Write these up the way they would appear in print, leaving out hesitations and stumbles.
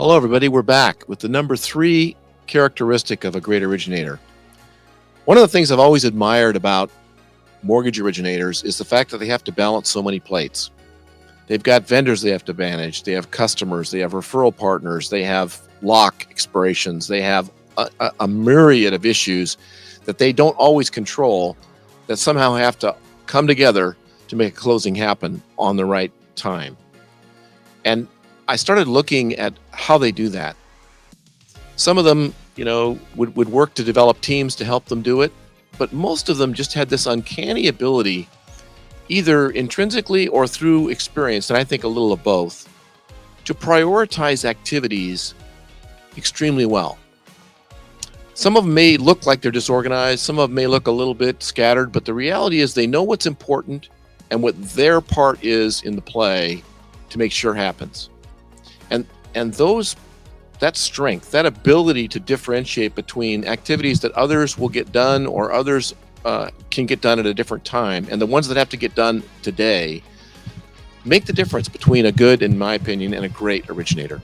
Hello, everybody. We're back with the number 3 characteristic of a great originator. One of the things I've always admired about mortgage originators is the fact that they have to balance so many plates. They've got vendors they have to manage, they have customers, they have referral partners, they have lock expirations, they have a myriad of issues that they don't always control that somehow have to come together to make a closing happen on the right time. And I started looking at how they do that. Some of them, would work to develop teams to help them do it, but most of them just had this uncanny ability, either intrinsically or through experience, and I think a little of both, to prioritize activities extremely well. Some of them may look like they're disorganized, some of them may look a little bit scattered, but the reality is they know what's important and what their part is in the play to make sure happens. And that strength, that ability to differentiate between activities that others will get done or others can get done at a different time, and the ones that have to get done today, make the difference between a good, in my opinion, and a great originator.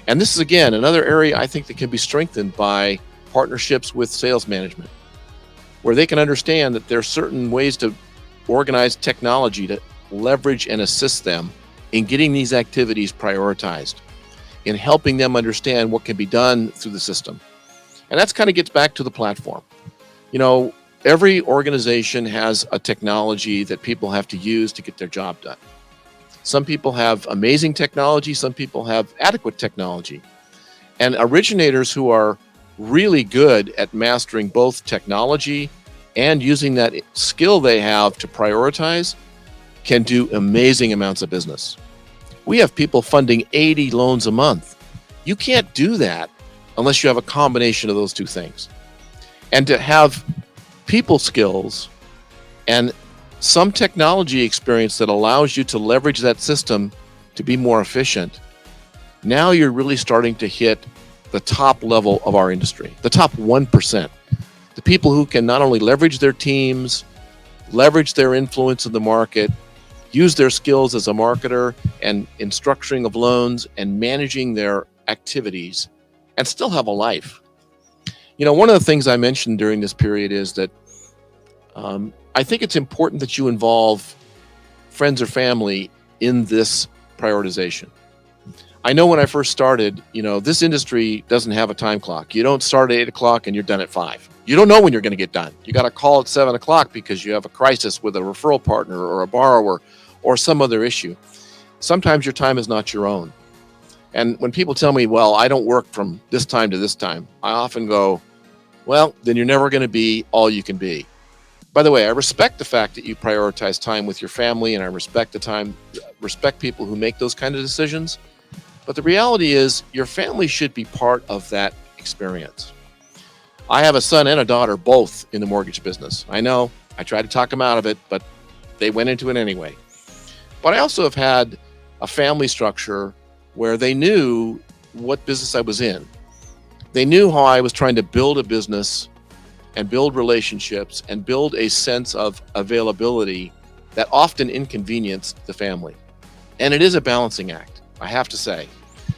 And this is, again, another area I think that can be strengthened by partnerships with sales management, where they can understand that there are certain ways to organize technology to leverage and assist them in getting these activities prioritized, in helping them understand what can be done through the system. And that's kind of gets back to the platform. Every organization has a technology that people have to use to get their job done. Some people have amazing technology, some people have adequate technology. And originators who are really good at mastering both technology and using that skill they have to prioritize can do amazing amounts of business. We have people funding 80 loans a month. You can't do that unless you have a combination of those two things. And to have people skills and some technology experience that allows you to leverage that system to be more efficient, now you're really starting to hit the top level of our industry, the top 1%. The people who can not only leverage their teams, leverage their influence in the market, use their skills as a marketer and in structuring of loans and managing their activities and still have a life. One of the things I mentioned during this period is that I think it's important that you involve friends or family in this prioritization. I know when I first started, this industry doesn't have a time clock. You don't start at 8 o'clock and you're done at 5. You don't know when you're going to get done. You got to call at 7 o'clock because you have a crisis with a referral partner or a borrower or some other issue. Sometimes your time is not your own. And when people tell me, well, I don't work from this time to this time, I often go, well, then you're never going to be all you can be. By the way, I respect the fact that you prioritize time with your family, and I respect people who make those kind of decisions. But the reality is your family should be part of that experience. I have a son and a daughter, both in the mortgage business. I know I tried to talk them out of it, but they went into it anyway. But I also have had a family structure where they knew what business I was in. They knew how I was trying to build a business and build relationships and build a sense of availability that often inconvenienced the family. And it is a balancing act, I have to say.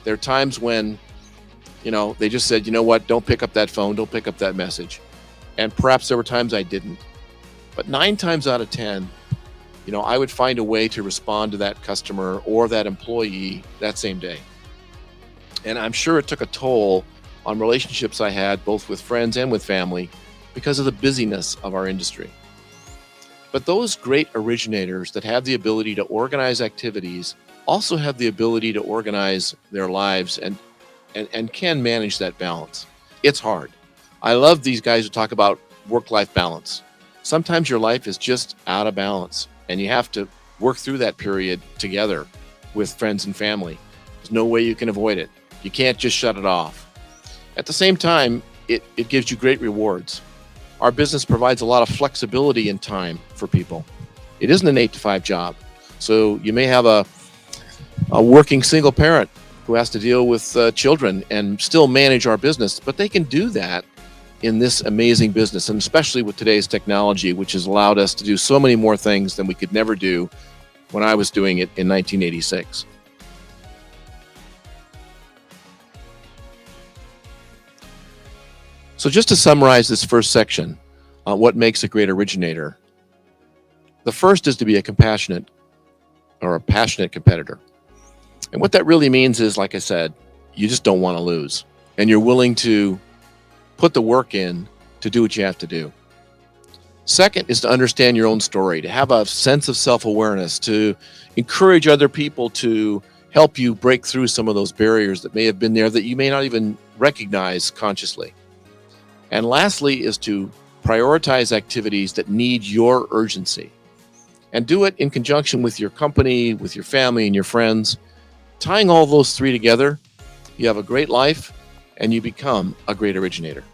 There are times when, they just said, you know what, don't pick up that phone, don't pick up that message. And perhaps there were times I didn't. But 9 times out of 10, I would find a way to respond to that customer or that employee that same day. And I'm sure it took a toll on relationships I had, both with friends and with family, because of the busyness of our industry. But those great originators that have the ability to organize activities also have the ability to organize their lives and can manage that balance. It's hard. I love these guys who talk about work-life balance. Sometimes your life is just out of balance, and you have to work through that period together with friends and family. There's no way you can avoid it. You can't just shut it off. At the same time, it gives you great rewards. Our business provides a lot of flexibility in time for people. It isn't an 8-to-5 job. So you may have a working single parent who has to deal with children and still manage our business, but they can do that in this amazing business, and especially with today's technology, which has allowed us to do so many more things than we could never do when I was doing it in 1986. So just to summarize this first section on what makes a great originator, the first is to be a compassionate or a passionate competitor. And what that really means is, like I said, you just don't want to lose. And you're willing to put the work in to do what you have to do. Second is to understand your own story, to have a sense of self-awareness, to encourage other people to help you break through some of those barriers that may have been there that you may not even recognize consciously. And lastly is to prioritize activities that need your urgency and do it in conjunction with your company, with your family and your friends. Tying all those three together, you have a great life and you become a great originator.